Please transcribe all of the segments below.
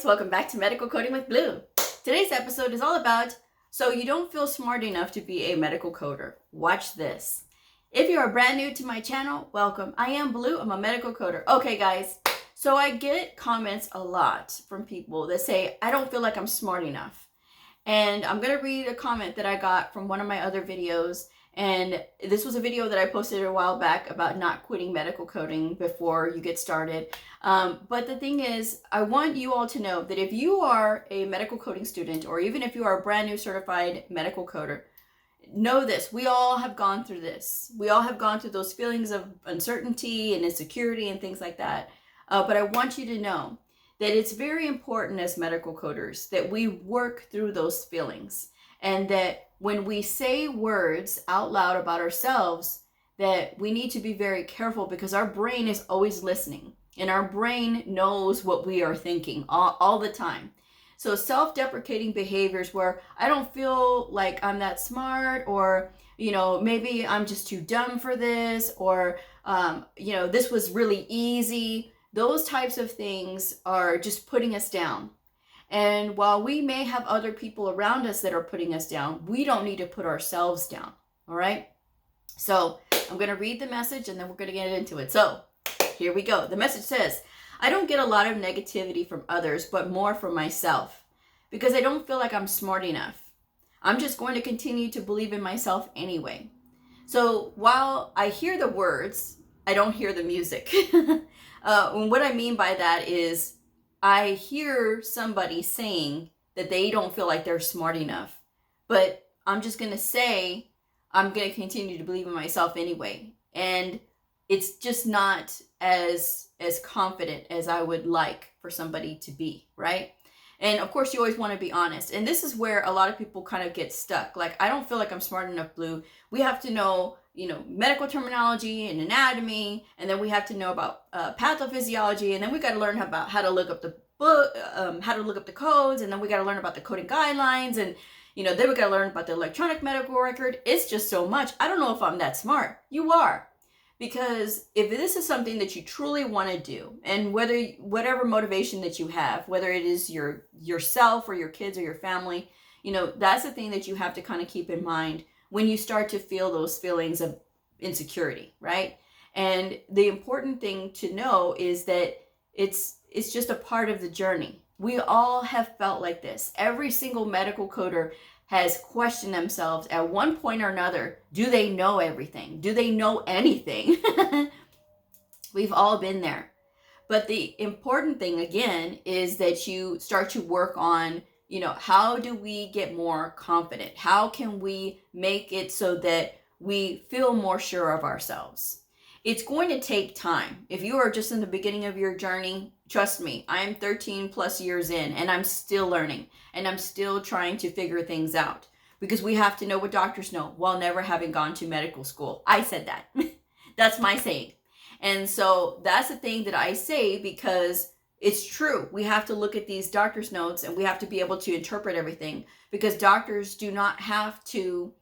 guys, welcome back to Medical Coding with Blue. Today's episode is all about so you don't feel smart enough to be a medical coder. Watch this. If you are brand new to my channel, welcome. I am Blue, I'm a medical coder. Okay guys, so I get comments a lot from people that say, I don't feel like I'm smart enough. And I'm going to read a comment that I got from one of my other videos. And this was a video that I posted a while back about not quitting medical coding before you get started. But the thing is, I want you all to know that if you are a medical coding student, or even if you are a brand new certified medical coder, know this, we all have gone through this. We all have gone through those feelings of uncertainty and insecurity and things like that. But I want you to know that it's very important as medical coders that we work through those feelings, and that when we say words out loud about ourselves, that we need to be very careful, because our brain is always listening and our brain knows what we are thinking all the time. So self-deprecating behaviors where I don't feel like I'm that smart, or, you know, maybe I'm just too dumb for this, or, you know, this was really easy. Those types of things are just putting us down. And while we may have other people around us that are putting us down, we don't need to put ourselves down. All right. So I'm going to read the message and then we're going to get into it. So here we go. The message says, I don't get a lot of negativity from others, but more from myself, because I don't feel like I'm smart enough. I'm just going to continue to believe in myself anyway. So while I hear the words, I don't hear the music. And what I mean by that is, I hear somebody saying that they don't feel like they're smart enough, but I'm just going to say, I'm going to continue to believe in myself anyway. And it's just not as confident as I would like for somebody to be, right? And of course, you always want to be honest. And this is where a lot of people kind of get stuck. Like, I don't feel like I'm smart enough, Blue. We have to know, you know, medical terminology and anatomy, and then we have to know about pathophysiology, and then we got to learn about how to look up the book, how to look up the codes, and then we got to learn about the coding guidelines, and, you know, then we got to learn about the electronic medical record. It's just so much. I don't know if I'm that smart. You are. Because if this is something that you truly want to do, and whatever motivation that you have, whether it is yourself or your kids or your family, you know, that's the thing that you have to kind of keep in mind when you start to feel those feelings of insecurity, right? And the important thing to know is that it's just a part of the journey. We all have felt like this. Every single medical coder has questioned themselves at one point or another. Do they know everything? Do they know anything? We've all been there. But the important thing, again, is that you start to work on, you know, how do we get more confident? How can we make it so that we feel more sure of ourselves? It's going to take time. If you are just in the beginning of your journey, trust me, I'm 13 plus years in and I'm still learning and I'm still trying to figure things out, because we have to know what doctors know while never having gone to medical school. I said that. That's my saying. And so that's the thing that I say, because it's true. We have to look at these doctor's notes and we have to be able to interpret everything, because doctors do not have to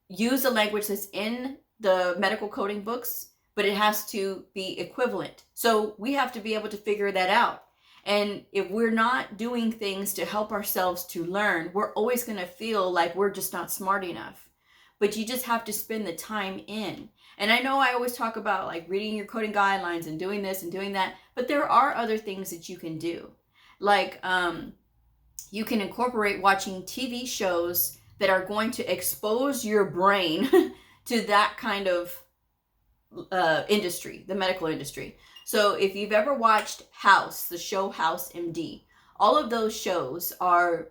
use the language that's in the medical coding books, but it has to be equivalent. So we have to be able to figure that out. And if we're not doing things to help ourselves to learn, we're always going to feel like we're just not smart enough. But you just have to spend the time in. And I know I always talk about like reading your coding guidelines and doing this and doing that, but there are other things that you can do. Like you can incorporate watching TV shows that are going to expose your brain to that kind of industry, the medical industry. So if you've ever watched House, the show House MD, all of those shows are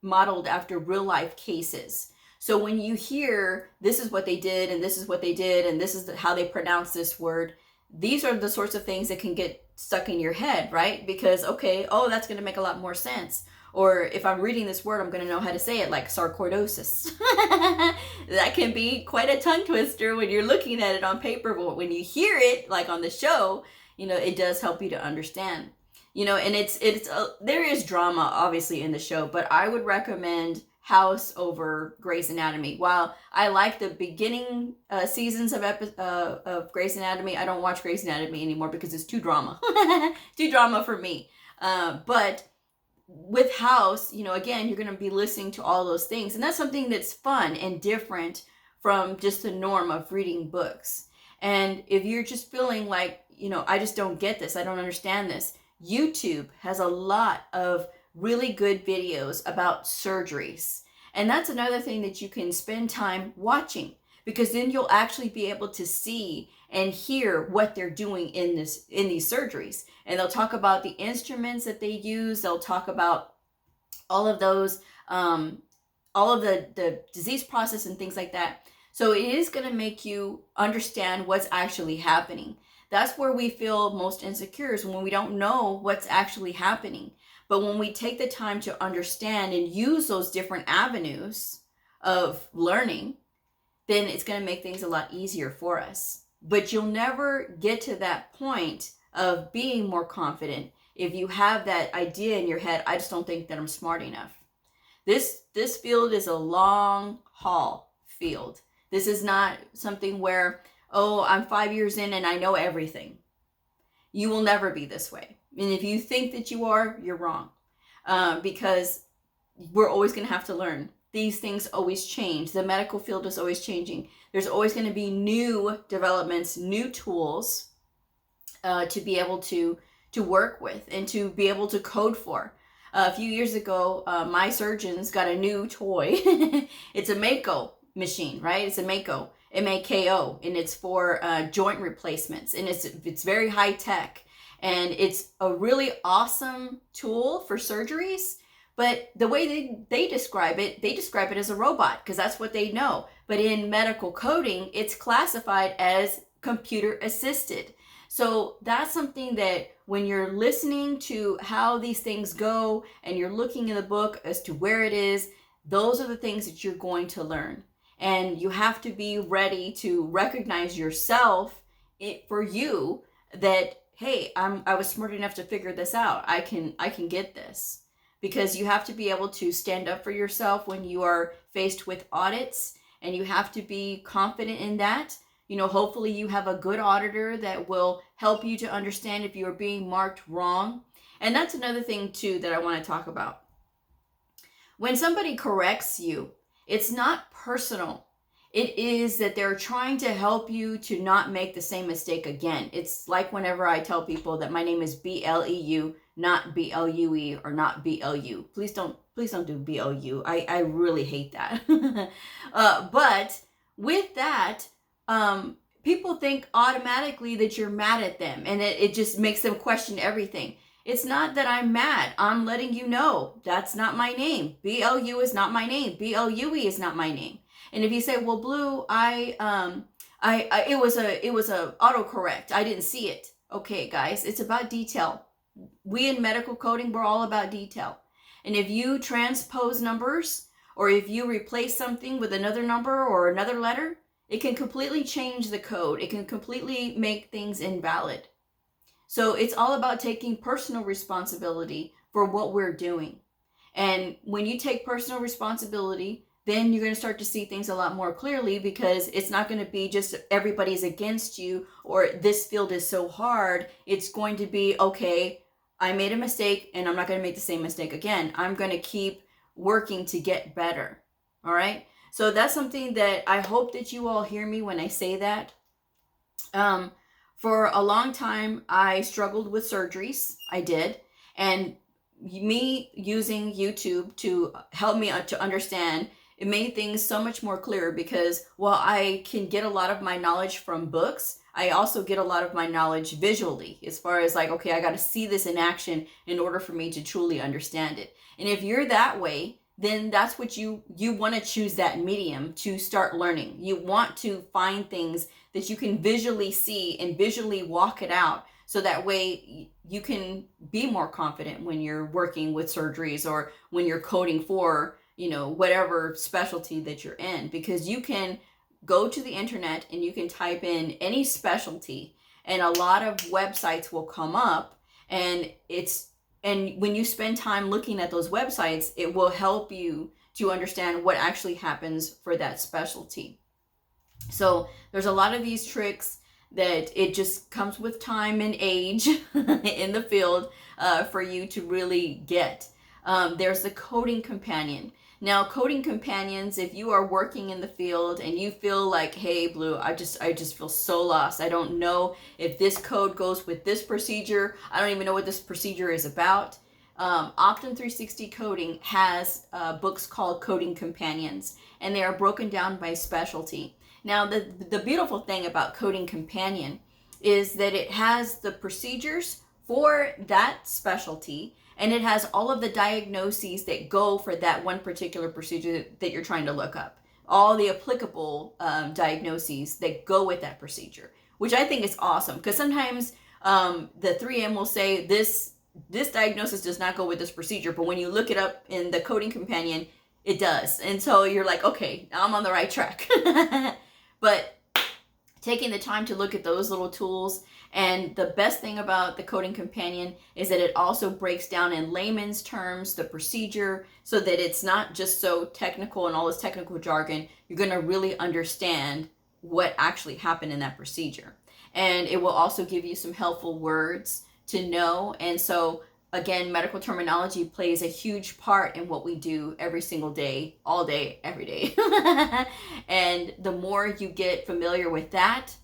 modeled after real life cases. So when you hear this is what they did and this is what they did and this is how they pronounce this word, these are the sorts of things that can get stuck in your head, right? Because, okay, oh, that's going to make a lot more sense. Or if I'm reading this word, I'm going to know how to say it, like sarcoidosis. That can be quite a tongue twister when you're looking at it on paper, but when you hear it, like on the show, you know, it does help you to understand. You know, and there is drama obviously in the show, but I would recommend House over Grey's Anatomy. While I like the beginning seasons of Grey's Anatomy, I don't watch Grey's Anatomy anymore because it's too drama. Too drama for me. But with house, you know, again, you're going to be listening to all those things. And that's something that's fun and different from just the norm of reading books. And if you're just feeling like, you know, I just don't get this, I don't understand this, YouTube has a lot of really good videos about surgeries. And that's another thing that you can spend time watching, because then you'll actually be able to see and hear what they're doing in these surgeries. And they'll talk about the instruments that they use. They'll talk about all of those, all of the disease process and things like that. So it is going to make you understand what's actually happening. That's where we feel most insecure, is when we don't know what's actually happening. But when we take the time to understand and use those different avenues of learning, then it's going to make things a lot easier for us. But you'll never get to that point of being more confident if you have that idea in your head, I just don't think that I'm smart enough. This field is a long haul field. This is not something where, oh, I'm 5 years in and I know everything. You will never be this way. And if you think that you are, you're wrong. Because we're always going to have to learn. These things always change. The medical field is always changing. There's always going to be new developments, new tools to be able to work with and to be able to code for. A few years ago, my surgeons got a new toy. It's a Mako machine, right? It's a Mako, M-A-K-O, and it's for joint replacements. And it's very high tech. And it's a really awesome tool for surgeries. But the way they describe it as a robot, because that's what they know. But in medical coding, it's classified as computer assisted. So that's something that when you're listening to how these things go and you're looking in the book as to where it is, those are the things that you're going to learn. And you have to be ready to recognize yourself for you that, hey, I was smart enough to figure this out. I can get this. Because you have to be able to stand up for yourself when you are faced with audits, and you have to be confident in that. You know, hopefully you have a good auditor that will help you to understand if you are being marked wrong. And that's another thing too that I want to talk about. When somebody corrects you, it's not personal. It is that they're trying to help you to not make the same mistake again. It's like whenever I tell people that my name is B-L-E-U, not B-L-U-E or not B-L-U. Please don't do B-L-U. I really hate that. But with that, people think automatically that you're mad at them, and it just makes them question everything. It's not that I'm mad. I'm letting you know that's not my name. B-L-U is not my name. B-L-U-E is not my name. And if you say, well, Blue, it was a autocorrect. I didn't see it. Okay, guys, it's about detail. We in medical coding, we're all about detail. And if you transpose numbers, or if you replace something with another number or another letter, it can completely change the code. It can completely make things invalid. So it's all about taking personal responsibility for what we're doing. And when you take personal responsibility, then you're going to start to see things a lot more clearly, because it's not going to be just everybody's against you or this field is so hard. It's going to be, okay, I made a mistake and I'm not going to make the same mistake again. I'm going to keep working to get better. All right. So that's something that I hope that you all hear me when I say that. For a long time, I struggled with surgeries. I did. And me using YouTube to help me to understand, it made things so much more clear, because while I can get a lot of my knowledge from books, I also get a lot of my knowledge visually, as far as like, okay, I got to see this in action in order for me to truly understand it. And if you're that way, then that's what you want to choose, that medium to start learning. You want to find things that you can visually see and visually walk it out. So that way you can be more confident when you're working with surgeries or when you're coding for, whatever specialty that you're in, because you can go to the internet and you can type in any specialty and a lot of websites will come up, and when you spend time looking at those websites, it will help you to understand what actually happens for that specialty. So there's a lot of these tricks that it just comes with time and age in the field for you to really get. There's the coding companion. Now, coding companions, if you are working in the field and you feel like, hey, Blue, I just feel so lost. I don't know if this code goes with this procedure. I don't even know what this procedure is about. Optum 360 Coding has books called Coding Companions, and they are broken down by specialty. Now, the beautiful thing about Coding Companion is that it has the procedures for that specialty, and it has all of the diagnoses that go for that one particular procedure that you're trying to look up. All the applicable diagnoses that go with that procedure, which I think is awesome, because sometimes the 3M will say this diagnosis does not go with this procedure, but when you look it up in the Coding Companion, it does. And so you're like, okay, now I'm on the right track. But taking the time to look at those little tools, and the best thing about the Coding Companion is that it also breaks down in layman's terms the procedure, so that it's not just so technical and all this technical jargon. You're going to really understand what actually happened in that procedure. And it will also give you some helpful words to know. And so again, medical terminology plays a huge part in what we do every single day, all day, every day. And the more you get familiar with that,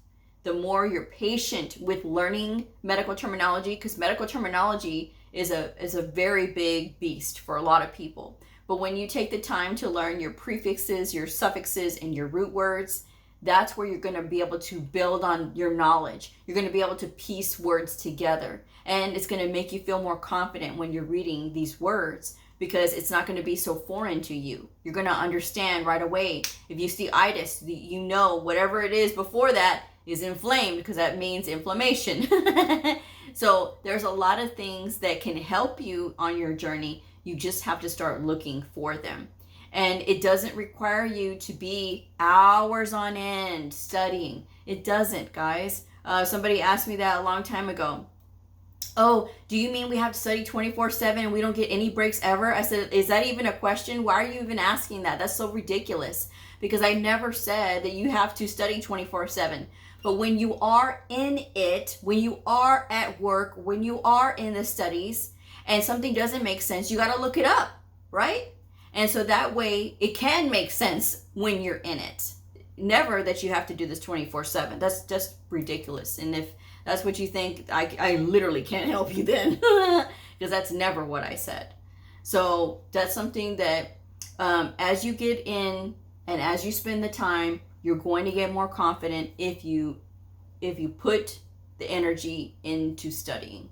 the more you're patient with learning medical terminology, because medical terminology is a very big beast for a lot of people. But when you take the time to learn your prefixes, your suffixes, and your root words, that's where you're going to be able to build on your knowledge. You're going to be able to piece words together, and it's going to make you feel more confident when you're reading these words, because it's not going to be so foreign to you. You're going to understand right away. If you see itis, you know whatever it is before that is inflamed, because that means inflammation. So there's a lot of things that can help you on your journey. You just have to start looking for them. And it doesn't require you to be hours on end studying. It doesn't, guys. Somebody asked me that a long time ago. Oh, do you mean we have to study 24/7 and we don't get any breaks ever? I said, is that even a question? Why are you even asking that? That's so ridiculous. Because I never said that you have to study 24/7. But when you are in it, when you are at work, when you are in the studies, and something doesn't make sense, you got to look it up, right? And so that way it can make sense when you're in it. Never that you have to do this 24/7. That's just ridiculous. And if that's what you think, I literally can't help you then, because that's never what I said. So that's something that as you get in and as you spend the time, you're going to get more confident if you put the energy into studying.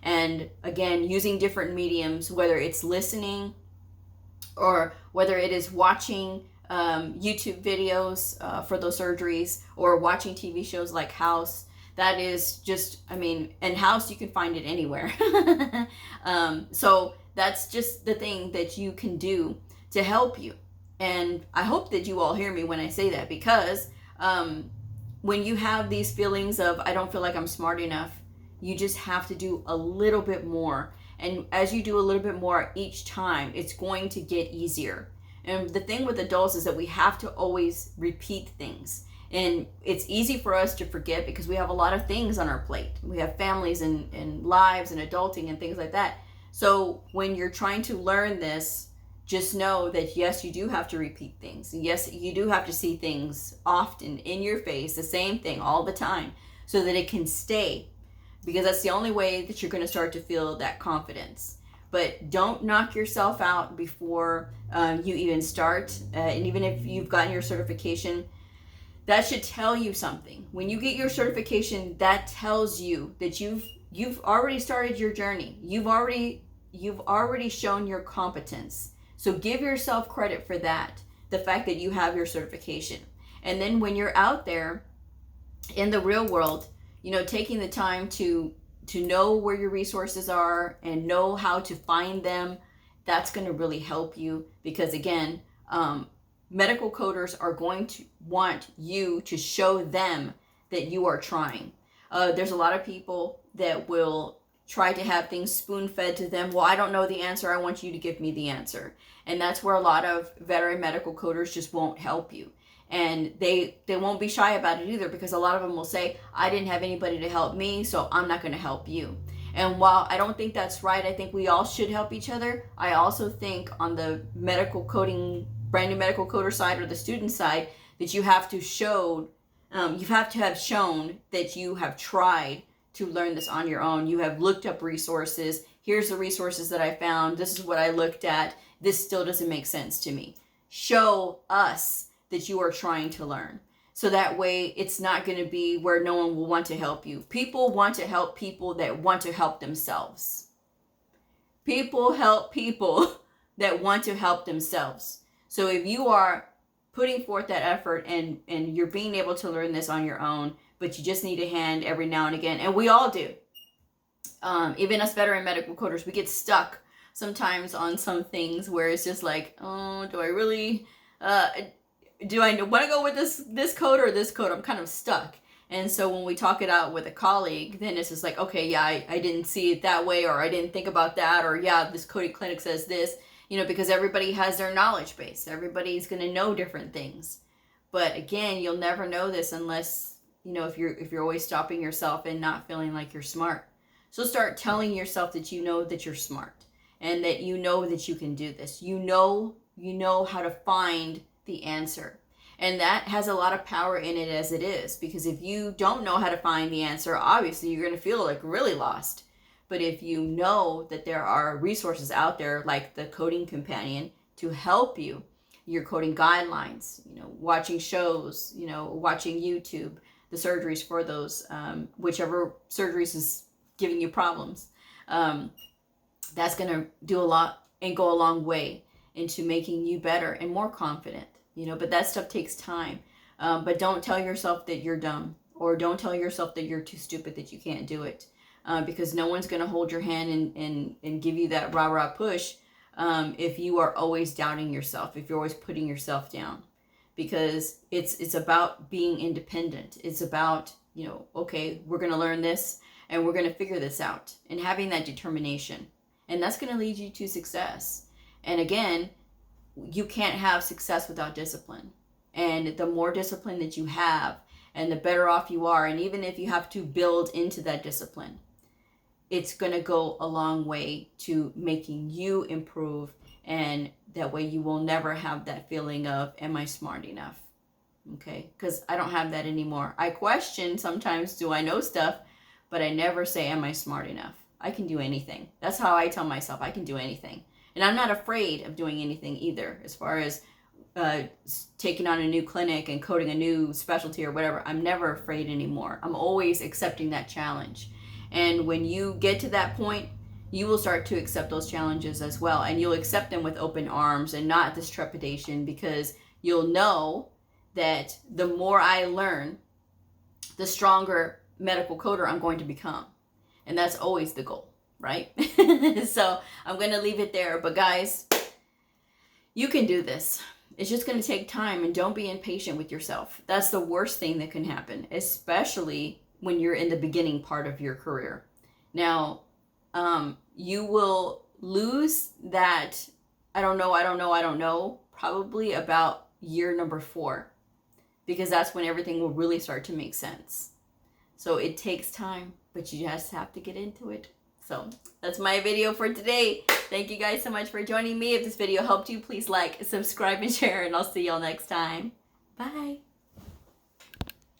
And again, using different mediums, whether it's listening or whether it is watching YouTube videos for those surgeries, or watching TV shows like House. That is just, and House, you can find it anywhere. So that's just the thing that you can do to help you. And I hope that you all hear me when I say that, because when you have these feelings of, I don't feel like I'm smart enough, you just have to do a little bit more. And as you do a little bit more each time, it's going to get easier. And the thing with adults is that we have to always repeat things. And it's easy for us to forget because we have a lot of things on our plate. We have families and lives and adulting and things like that. So when you're trying to learn this, just know that yes, you do have to repeat things. Yes, you do have to see things often in your face, the same thing all the time, so that it can stay. Because that's the only way that you're going to start to feel that confidence. But don't knock yourself out before you even start. And even if you've gotten your certification, that should tell you something. When you get your certification, that tells you that you've already started your journey. You've already shown your competence. So give yourself credit for that, the fact that you have your certification. And then when you're out there in the real world, taking the time to know where your resources are and know how to find them, that's going to really help you. Because again, medical coders are going to want you to show them that you are trying. There's a lot of people that will try to have things spoon-fed to them. Well, I don't know the answer. I want you to give me the answer. And that's where a lot of veteran medical coders just won't help you. And they won't be shy about it either, because a lot of them will say, I didn't have anybody to help me, so I'm not going to help you. And while I don't think that's right, I think we all should help each other. I also think on the medical coding, brand new medical coder side, or the student side, that you have to show, you have to have shown that you have tried to learn this on your own. You have looked up resources. Here's the resources that I found. This is what I looked at. This still doesn't make sense to me. Show us that you are trying to learn. So that way it's not going to be where no one will want to help you. People want to help people that want to help themselves. People help people that want to help themselves. So if you are putting forth that effort and you're being able to learn this on your own, but you just need a hand every now and again, and we all do. Even us veteran medical coders, we get stuck sometimes on some things where it's just like, oh, do I really... do I want to go with this code or this code? I'm kind of stuck. And so when we talk it out with a colleague, then it's just like, okay, yeah, I didn't see it that way, or I didn't think about that, or yeah, this coding clinic says this, because everybody has their knowledge base. Everybody's going to know different things. But again, you'll never know this unless, if you're always stopping yourself and not feeling like you're smart. So start telling yourself that you know that you're smart, and that you know that you can do this. You know how to find the answer. And that has a lot of power in it as it is, because if you don't know how to find the answer, obviously you're going to feel like really lost. But if you know that there are resources out there like the Coding Companion to help you, your coding guidelines, watching shows, watching YouTube, the surgeries for those, whichever surgeries is giving you problems, that's going to do a lot and go a long way into making you better and more confident, but that stuff takes time. But don't tell yourself that you're dumb, or don't tell yourself that you're too stupid that you can't do it, because no one's going to hold your hand and give you that rah-rah push if you are always doubting yourself, if you're always putting yourself down, because it's about being independent. It's about, okay, we're going to learn this and we're going to figure this out, and having that determination, and that's going to lead you to success. And again, you can't have success without discipline. And the more discipline that you have, and the better off you are. And even if you have to build into that discipline, it's going to go a long way to making you improve. And that way you will never have that feeling of, am I smart enough? Okay? Because I don't have that anymore. I question sometimes, do I know stuff? But I never say, am I smart enough? I can do anything. That's how I tell myself, I can do anything. And I'm not afraid of doing anything either, as far as taking on a new clinic and coding a new specialty or whatever. I'm never afraid anymore. I'm always accepting that challenge. And when you get to that point, you will start to accept those challenges as well. And you'll accept them with open arms and not this trepidation, because you'll know that the more I learn, the stronger medical coder I'm going to become. And that's always the goal. Right? So I'm going to leave it there. But guys, you can do this. It's just going to take time, and don't be impatient with yourself. That's the worst thing that can happen, especially when you're in the beginning part of your career. Now, you will lose that, I don't know, probably about year number 4, because that's when everything will really start to make sense. So it takes time, but you just have to get into it. So that's my video for today. Thank you guys so much for joining me. If this video helped you, please like, subscribe, and share, and I'll see y'all next time. Bye.